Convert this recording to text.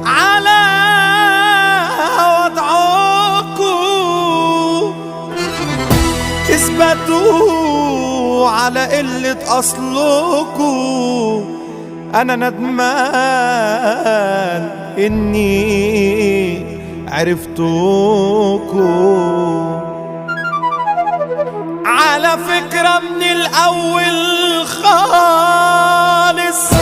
على وضعكم تثبتوا على قلة أصلكم. أنا ندمان إني عرفتكم. على فكرة من الأول خالص